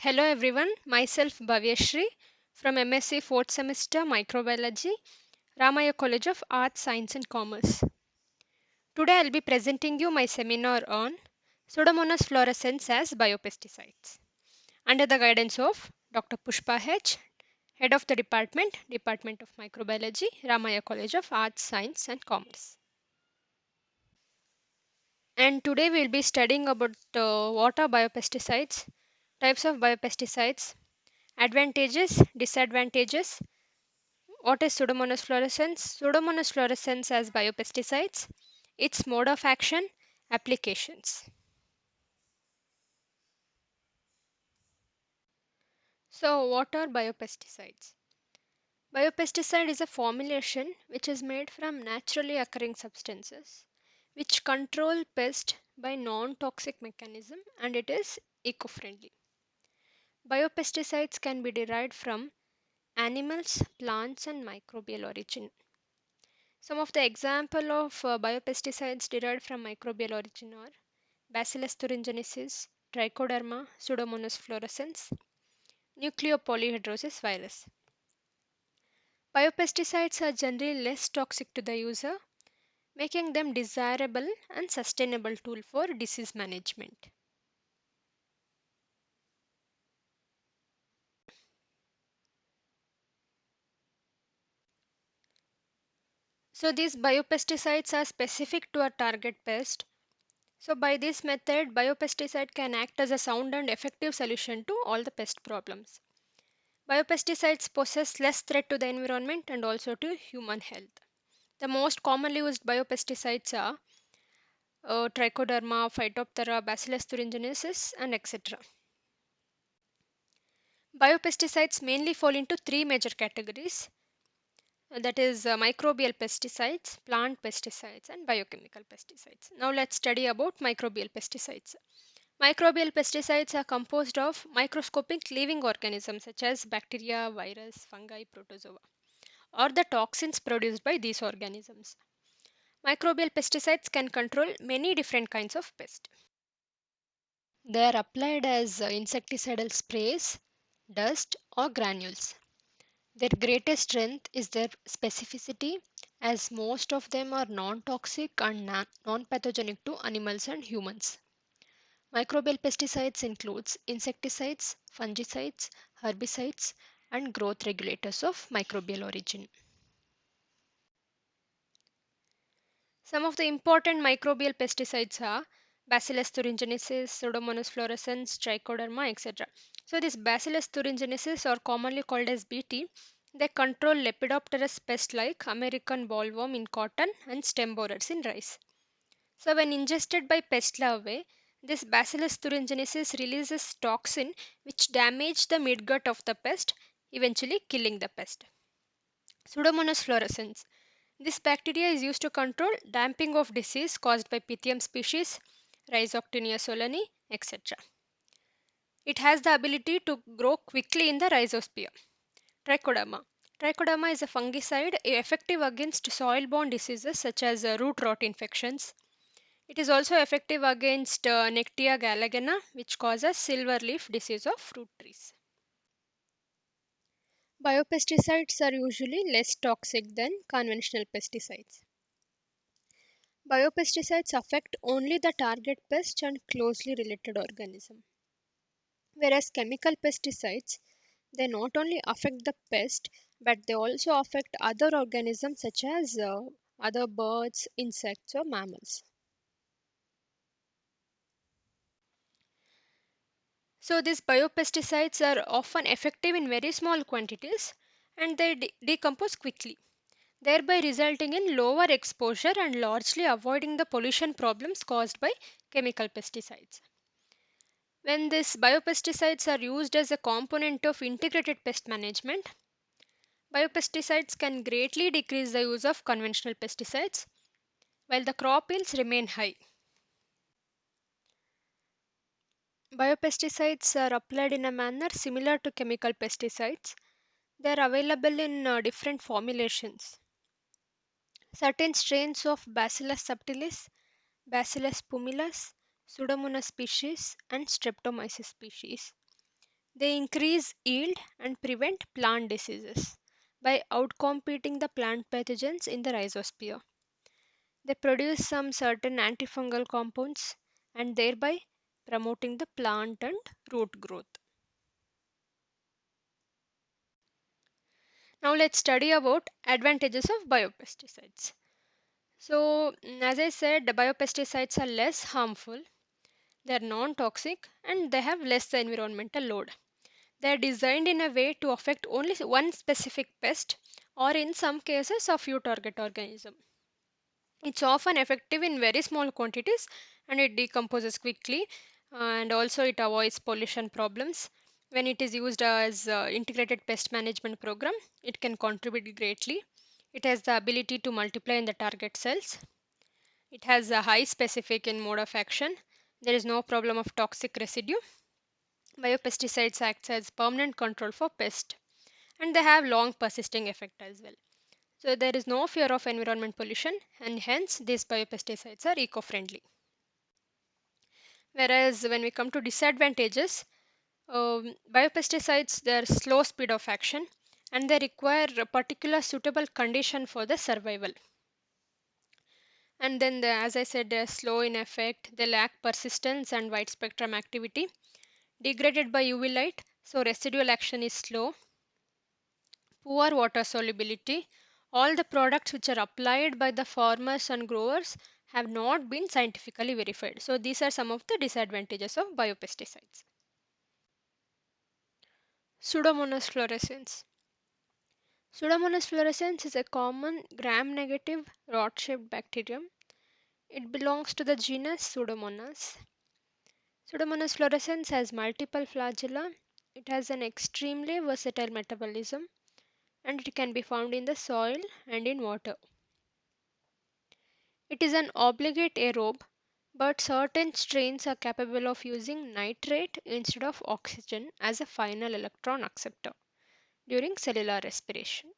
Hello everyone, myself Bhavyashri from MSc 4th semester Microbiology, Ramaya College of Arts, Science and Commerce. Today I'll be presenting you my seminar on Pseudomonas fluorescens as biopesticides under the guidance of Dr. Pushpa H, Head of the Department of Microbiology, Ramaya College of Arts, Science and Commerce. And today we'll be studying about what are biopesticides, types of biopesticides, advantages, disadvantages. What is Pseudomonas fluorescens? Pseudomonas fluorescens as biopesticides, its mode of action, applications. So, what are biopesticides? Biopesticide is a formulation which is made from naturally occurring substances which control pest by non-toxic mechanism and it is eco-friendly. Biopesticides can be derived from animals, plants and microbial origin. Some of the example of biopesticides derived from microbial origin are Bacillus thuringiensis, Trichoderma, Pseudomonas fluorescens, nucleopolyhedrosis virus. Biopesticides are generally less toxic to the user, making them desirable and sustainable tool for disease management. So these biopesticides are specific to a target pest. So by this method, biopesticide can act as a sound and effective solution to all the pest problems. Biopesticides poses less threat to the environment and also to human health. The most commonly used biopesticides are Trichoderma, Phytophthora, Bacillus thuringiensis, and etc. Biopesticides mainly fall into three major categories that is, microbial pesticides, plant pesticides, and biochemical pesticides. Now, let's study about microbial pesticides. Microbial pesticides are composed of microscopic living organisms such as bacteria, virus, fungi, protozoa, or the toxins produced by these organisms. Microbial pesticides can control many different kinds of pests. They are applied as insecticidal sprays, dust, or granules. Their greatest strength is their specificity, as most of them are non toxic and non pathogenic to animals and humans. Microbial pesticides includes insecticides, fungicides, herbicides, and growth regulators of microbial origin. Some of the important microbial pesticides are Bacillus thuringiensis, Pseudomonas fluorescens, Trichoderma, etc. So, these Bacillus thuringiensis are commonly called as Bt. They control Lepidopterous pests like American bollworm in cotton and stem borers in rice. So, when ingested by pest larvae, this Bacillus thuringiensis releases toxin which damage the midgut of the pest, eventually killing the pest. Pseudomonas fluorescens. This bacteria is used to control damping of disease caused by Pythium species, Rhizoctonia solani, etc. It has the ability to grow quickly in the rhizosphere. Trichoderma. Trichoderma is a fungicide effective against soil-borne diseases such as root rot infections. It is also effective against Nectia galagena, which causes silver leaf disease of fruit trees. Biopesticides are usually less toxic than conventional pesticides. Biopesticides affect only the target pest and closely related organism. Whereas chemical pesticides, they not only affect the pest but they also affect other organisms such as other birds, insects, or mammals. So, these biopesticides are often effective in very small quantities and they decompose quickly, thereby resulting in lower exposure and largely avoiding the pollution problems caused by chemical pesticides. When these biopesticides are used as a component of integrated pest management, biopesticides can greatly decrease the use of conventional pesticides while the crop yields remain high. Biopesticides are applied in a manner similar to chemical pesticides. They are available in different formulations. Certain strains of Bacillus subtilis, Bacillus pumilus, Pseudomonas species, and Streptomyces species They increase yield and prevent plant diseases by outcompeting the plant pathogens in the rhizosphere. They produce some certain antifungal compounds and thereby promoting the plant and root growth. Now let's study about advantages of biopesticides. So, as I said, the biopesticides are less harmful, they are non-toxic, and they have less environmental load. They are designed in a way to affect only one specific pest or in some cases a few target organism. It's often effective in very small quantities and it decomposes quickly, and also it avoids pollution problems. When it is used as integrated pest management program, it can contribute greatly. It has the ability to multiply in the target cells. It has a high specific in mode of action. There is no problem of toxic residue. Biopesticides acts as permanent control for pest and they have long persisting effect as well. So there is no fear of environment pollution and hence these biopesticides are eco-friendly. Whereas when we come to disadvantages, biopesticides they are slow speed of action and they require a particular suitable condition for the survival. And then as I said, they are slow in effect, they lack persistence and wide spectrum activity, degraded by UV light, so residual action is slow, poor water solubility. All the products which are applied by the farmers and growers have not been scientifically verified. So these are some of the disadvantages of biopesticides. Pseudomonas fluorescens. Pseudomonas fluorescens is a common gram-negative rod-shaped bacterium. It belongs to the genus Pseudomonas. Pseudomonas fluorescens has multiple flagella. It has an extremely versatile metabolism and it can be found in the soil and in water. It is an obligate aerobe, but certain strains are capable of using nitrate instead of oxygen as a final electron acceptor during cellular respiration.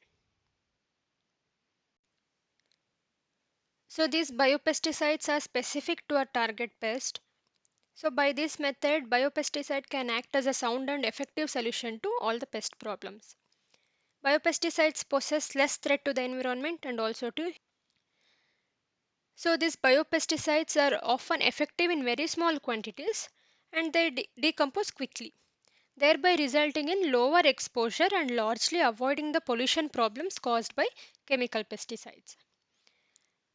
So these biopesticides are specific to a target pest. So by this method, biopesticide can act as a sound and effective solution to all the pest problems. Biopesticides poses less threat to the environment and also to. So these biopesticides are often effective in very small quantities and they decompose quickly, thereby resulting in lower exposure and largely avoiding the pollution problems caused by chemical pesticides.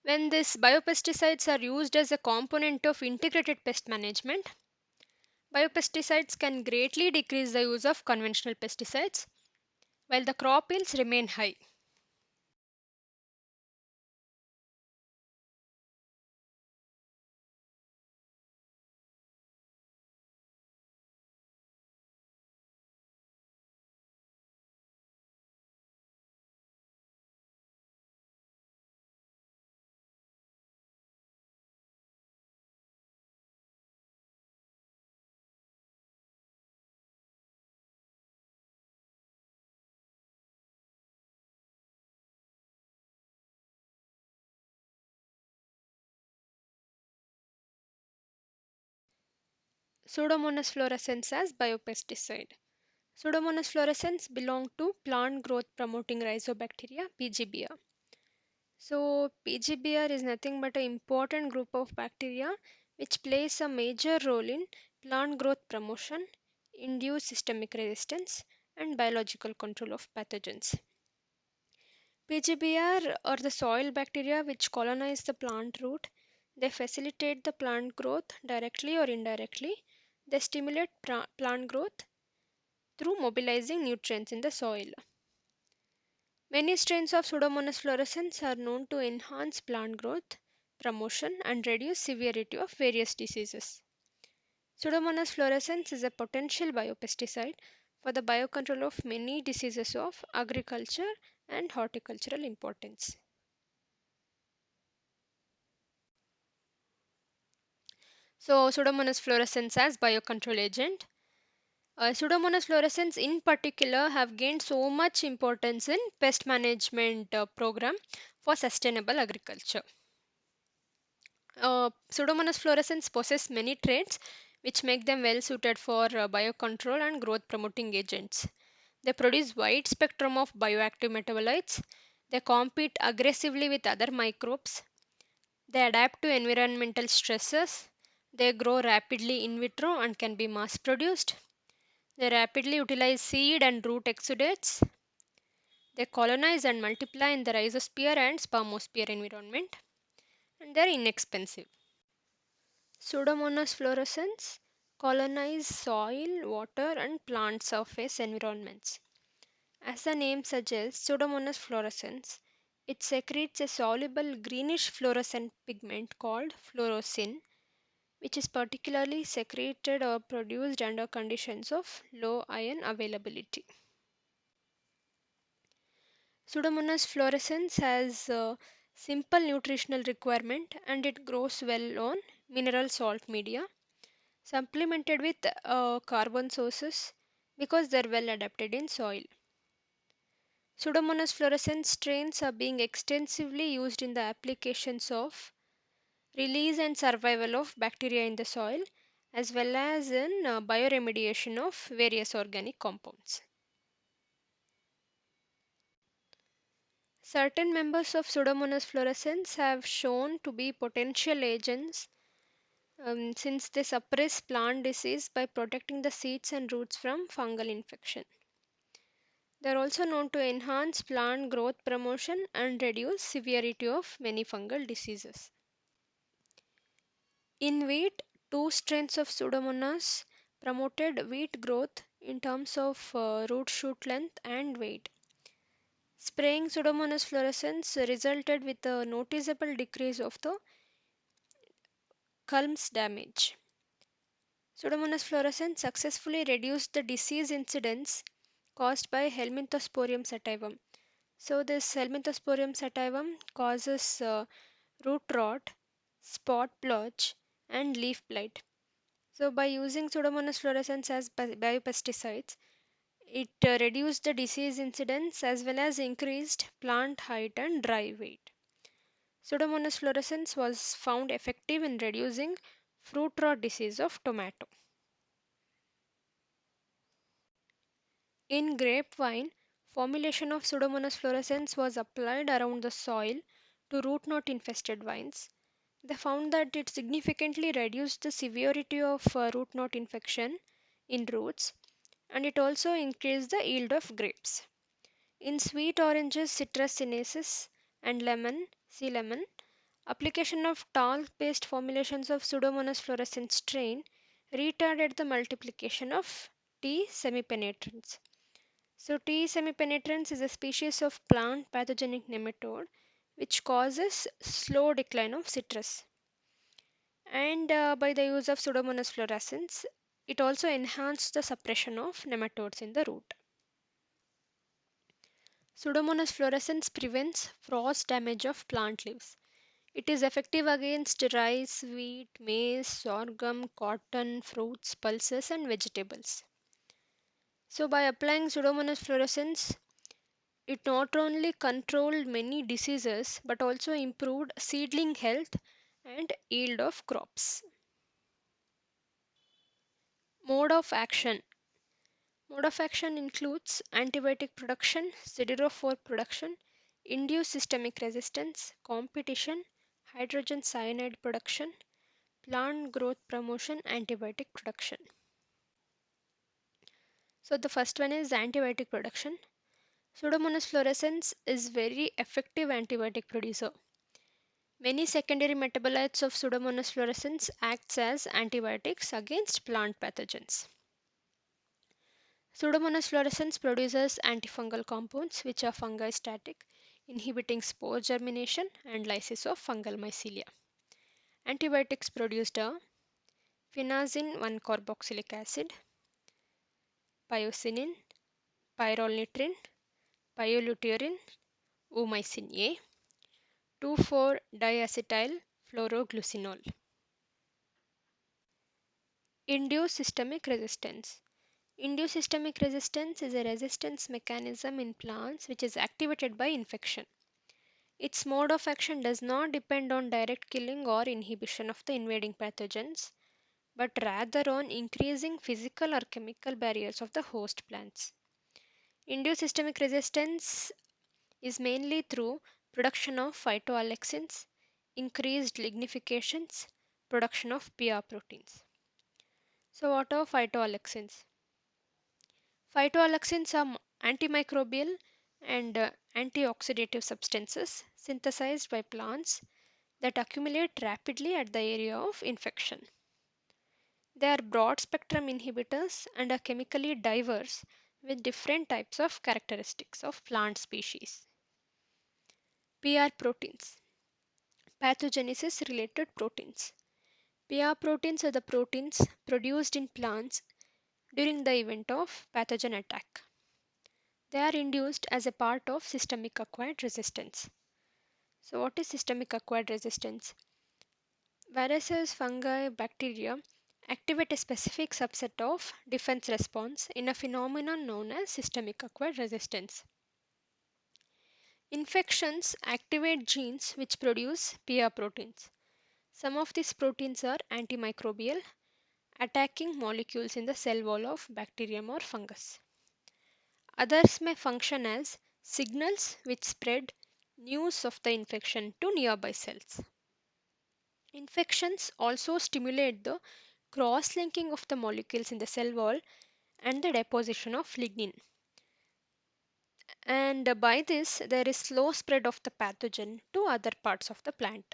When these biopesticides are used as a component of integrated pest management, biopesticides can greatly decrease the use of conventional pesticides while the crop yields remain high. Pseudomonas fluorescens as biopesticide. Pseudomonas fluorescens belong to plant growth promoting rhizobacteria PGBR. So PGBR is nothing but an important group of bacteria which plays a major role in plant growth promotion, induce systemic resistance and biological control of pathogens. PGBR are the soil bacteria which colonize the plant root. They facilitate the plant growth directly or indirectly. They stimulate plant growth through mobilizing nutrients in the soil. Many strains of Pseudomonas fluorescens are known to enhance plant growth, promotion, and reduce severity of various diseases. Pseudomonas fluorescens is a potential biopesticide for the biocontrol of many diseases of agriculture and horticultural importance. So, Pseudomonas fluorescens as biocontrol agent. Pseudomonas fluorescens in particular have gained so much importance in pest management program for sustainable agriculture. Pseudomonas fluorescens possess many traits which make them well suited for biocontrol and growth promoting agents. They produce wide spectrum of bioactive metabolites. They compete aggressively with other microbes. They adapt to environmental stresses. They grow rapidly in vitro and can be mass produced. They rapidly utilize seed and root exudates. They colonize and multiply in the rhizosphere and spermosphere environment, and they are inexpensive. Pseudomonas fluorescens colonize soil, water, and plant surface environments. As the name suggests, Pseudomonas fluorescens, it secretes a soluble greenish fluorescent pigment called fluorescein, which is particularly secreted or produced under conditions of low iron availability. Pseudomonas fluorescens has a simple nutritional requirement and it grows well on mineral salt media, supplemented with carbon sources because they are well adapted in soil. Pseudomonas fluorescens strains are being extensively used in the applications of release and survival of bacteria in the soil as well as in bioremediation of various organic compounds. Certain members of Pseudomonas fluorescens have shown to be potential agents since they suppress plant disease by protecting the seeds and roots from fungal infection. They are also known to enhance plant growth promotion and reduce severity of many fungal diseases. In wheat, two strains of Pseudomonas promoted wheat growth in terms of root shoot length and weight. Spraying Pseudomonas fluorescens resulted with a noticeable decrease of the culms damage. Pseudomonas fluorescens successfully reduced the disease incidence caused by Helminthosporium sativum. So, this Helminthosporium sativum causes root rot, spot blotch, and leaf blight. So, by using Pseudomonas fluorescens as biopesticides, it reduced the disease incidence as well as increased plant height and dry weight. Pseudomonas fluorescens was found effective in reducing fruit rot disease of tomato. In grapevine, formulation of Pseudomonas fluorescens was applied around the soil to root knot infested vines. They found that it significantly reduced the severity of root knot infection in roots and it also increased the yield of grapes. In sweet oranges, citrus sinensis, and lemon, sea lemon, application of talc-based formulations of Pseudomonas fluorescens strain retarded the multiplication of T. semipenetrans. So, T. semipenetrans is a species of plant pathogenic nematode which causes slow decline of citrus. And by the use of Pseudomonas fluorescens, it also enhanced the suppression of nematodes in the root. Pseudomonas fluorescens prevents frost damage of plant leaves. It is effective against rice, wheat, maize, sorghum, cotton, fruits, pulses, and vegetables. So, by applying Pseudomonas fluorescens, it not only controlled many diseases but also improved seedling health and yield of crops. Mode of action. Mode of action includes antibiotic production, siderophore production, induced systemic resistance, competition, hydrogen cyanide production, plant growth promotion, antibiotic production. So the first one is antibiotic production. Pseudomonas fluorescens is very effective antibiotic producer. Many secondary metabolites of Pseudomonas fluorescens acts as antibiotics against plant pathogens. Pseudomonas fluorescens produces antifungal compounds which are fungistatic, inhibiting spore germination and lysis of fungal mycelia. Antibiotics produced are phenazine 1-carboxylic acid, piocinin, pyrrolnitrin, pyroluterin, oomycin A, 2,4-diacetyl fluoroglucinol. Induced systemic resistance. Induced systemic resistance is a resistance mechanism in plants which is activated by infection. Its mode of action does not depend on direct killing or inhibition of the invading pathogens, but rather on increasing physical or chemical barriers of the host plants. Induced systemic resistance is mainly through production of phytoalexins, increased lignifications, production of PR proteins. So, what are phytoalexins? Phytoalexins are antimicrobial and antioxidative substances synthesized by plants that accumulate rapidly at the area of infection. They are broad spectrum inhibitors and are chemically diverse with different types of characteristics of plant species. PR proteins, pathogenesis related proteins. PR proteins are the proteins produced in plants during the event of pathogen attack. They are induced as a part of systemic acquired resistance. So, what is systemic acquired resistance? Viruses, fungi, bacteria activate a specific subset of defense response in a phenomenon known as systemic acquired resistance. Infections activate genes which produce PR proteins. Some of these proteins are antimicrobial, attacking molecules in the cell wall of bacterium or fungus. Others may function as signals which spread news of the infection to nearby cells. Infections also stimulate the cross linking of the molecules in the cell wall and the deposition of lignin. And by this, there is slow spread of the pathogen to other parts of the plant.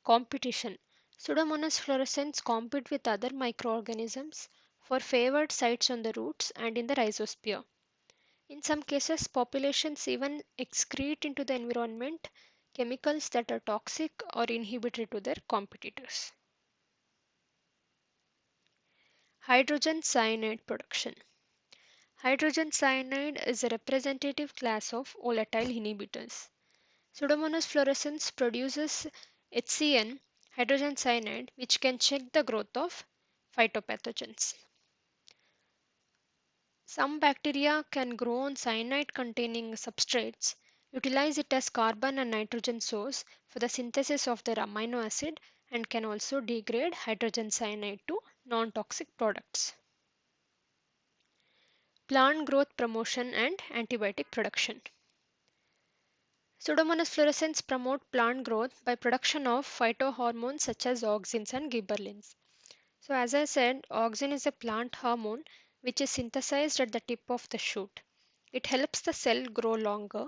Competition. Pseudomonas fluorescens compete with other microorganisms for favored sites on the roots and in the rhizosphere. In some cases, populations even excrete into the environment chemicals that are toxic or inhibitory to their competitors. Hydrogen cyanide production. Hydrogen cyanide is a representative class of volatile inhibitors. Pseudomonas fluorescens produces HCN, hydrogen cyanide, which can check the growth of phytopathogens. Some bacteria can grow on cyanide containing substrates, utilize it as carbon and nitrogen source for the synthesis of their amino acid, and can also degrade hydrogen cyanide to non toxic products. Plant growth promotion and antibiotic production. Pseudomonas fluorescens promote plant growth by production of phytohormones such as auxins and gibberellins. So as I said, auxin is a plant hormone which is synthesized at the tip of the shoot. It helps the cell grow longer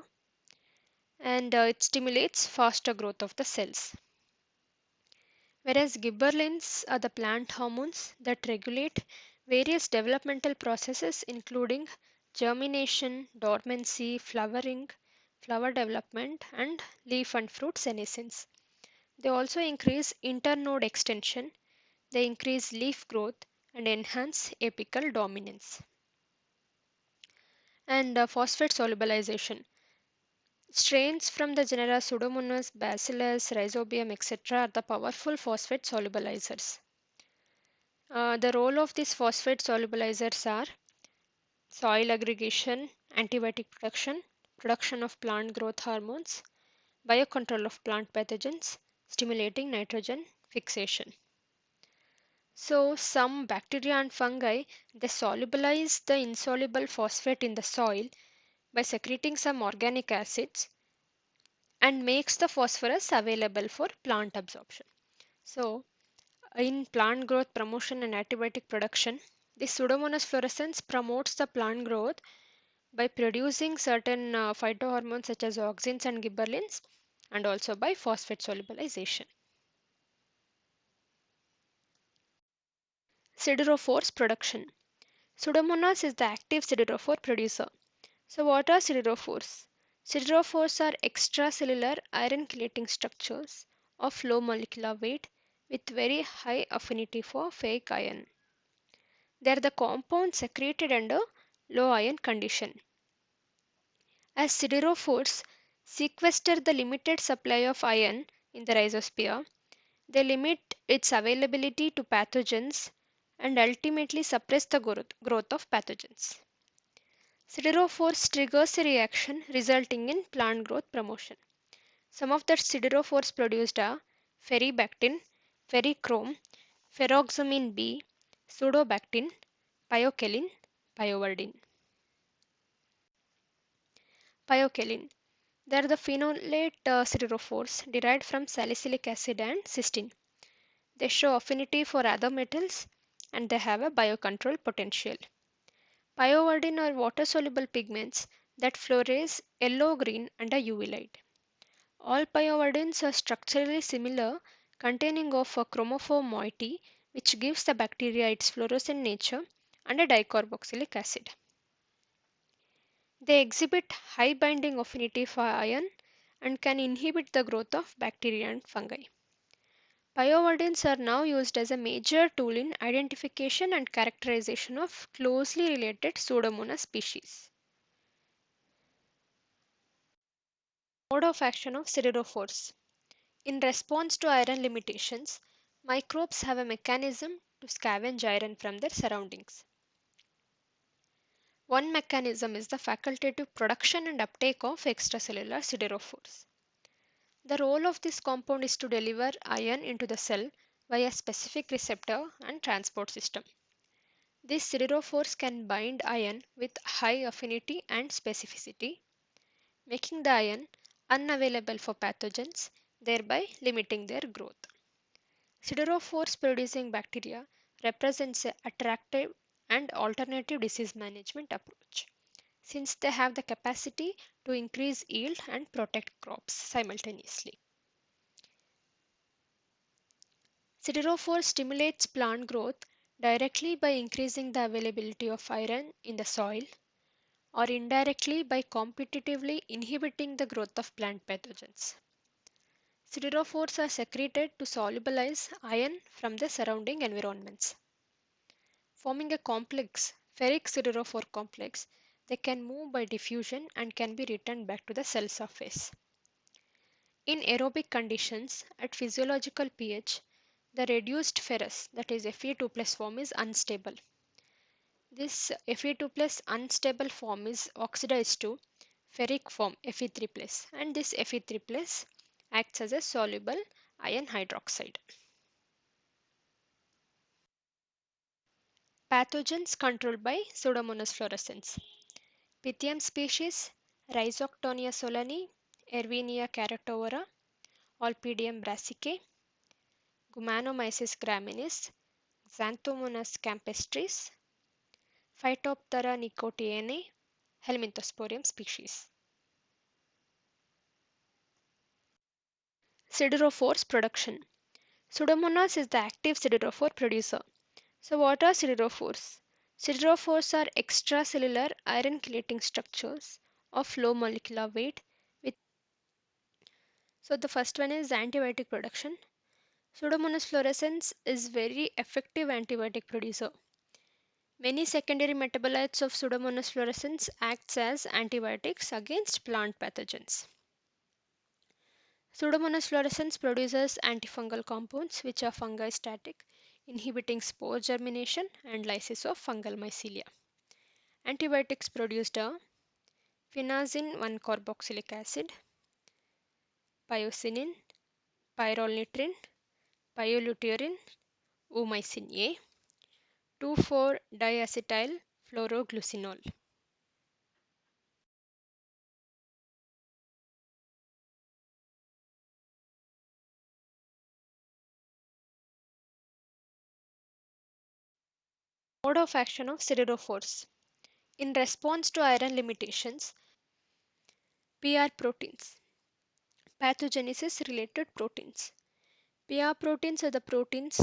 and it stimulates faster growth of the cells. Whereas gibberellins are the plant hormones that regulate various developmental processes including germination, dormancy, flowering, flower development, and leaf and fruit senescence. They also increase internode extension, they increase leaf growth, and enhance apical dominance. And phosphate solubilization. Strains from the genera Pseudomonas, Bacillus, Rhizobium, etc. are the powerful phosphate solubilizers. The role of these phosphate solubilizers are soil aggregation, antibiotic production, production of plant growth hormones, biocontrol of plant pathogens, stimulating nitrogen fixation. So some bacteria and fungi they solubilize the insoluble phosphate in the soil by secreting some organic acids and makes the phosphorus available for plant absorption. So in plant growth promotion and antibiotic production, the Pseudomonas fluorescens promotes the plant growth by producing certain phytohormones such as auxins and gibberellins and also by phosphate solubilization. Siderophores production. Pseudomonas is the active siderophore producer. So what are siderophores? Siderophores are extracellular iron chelating structures of low molecular weight with very high affinity for ferric iron. They are the compounds secreted under low iron condition. As siderophores sequester the limited supply of iron in the rhizosphere, they limit its availability to pathogens and ultimately suppress the growth of pathogens. Siderophores triggers a reaction resulting in plant growth promotion. Some of the siderophores produced are ferribactin, ferrichrome, ferroxamine B, pseudobactin, piochelin, pyoverdin. Piochelin. They are the phenolate siderophores derived from salicylic acid and cysteine. They show affinity for other metals and they have a biocontrol potential. Pyoverdin are water-soluble pigments that fluoresce yellow-green under UV light. All pyoverdins are structurally similar, containing of a chromophore moiety which gives the bacteria its fluorescent nature and a dicarboxylic acid. They exhibit high binding affinity for iron and can inhibit the growth of bacteria and fungi. Pyoverdins are now used as a major tool in identification and characterization of closely related Pseudomonas species. Mode of action of siderophores. In response to iron limitations, microbes have a mechanism to scavenge iron from their surroundings. One mechanism is the facultative production and uptake of extracellular siderophores. The role of this compound is to deliver iron into the cell via specific receptor and transport system. These siderophores can bind iron with high affinity and specificity, making the iron unavailable for pathogens, thereby limiting their growth. Siderophores producing bacteria represents an attractive and alternative disease management approach since they have the capacity to increase yield and protect crops simultaneously. Siderophore stimulates plant growth directly by increasing the availability of iron in the soil or indirectly by competitively inhibiting the growth of plant pathogens. Siderophores are secreted to solubilize iron from the surrounding environments. Forming a complex ferric siderophore complex, they can move by diffusion and can be returned back to the cell surface. In aerobic conditions at physiological pH, the reduced ferrous, that is Fe2 plus form, is unstable. This Fe2 plus unstable form is oxidized to ferric form Fe3 plus, and this Fe3 plus acts as a soluble iron hydroxide. Pathogens controlled by Pseudomonas fluorescens. Pythium species Rhizoctonia solani, Erwinia carotovora, Olpidium brassicae, Gumanomyces graminis, Xanthomonas campestris, Phytophthora nicotianae, Helminthosporium species. Siderophores production. Pseudomonas is the active siderophore producer. So what are siderophores? Siderophores are extracellular iron chelating structures of low molecular weight with. So the first one is antibiotic production. Pseudomonas fluorescens is very effective antibiotic producer. Many secondary metabolites of Pseudomonas fluorescens acts as antibiotics against plant pathogens. Pseudomonas fluorescens produces antifungal compounds which are fungistatic, inhibiting spore germination and lysis of fungal mycelia. Antibiotics produced are phenazine 1-carboxylic acid, piocinin, pyrrolnitrin, pyroluterin, oomycin A, 2,4-diacetyl fluoroglucinol. Mode of action of siderophores. In response to iron limitations, PR proteins. Pathogenesis related proteins. PR proteins are the proteins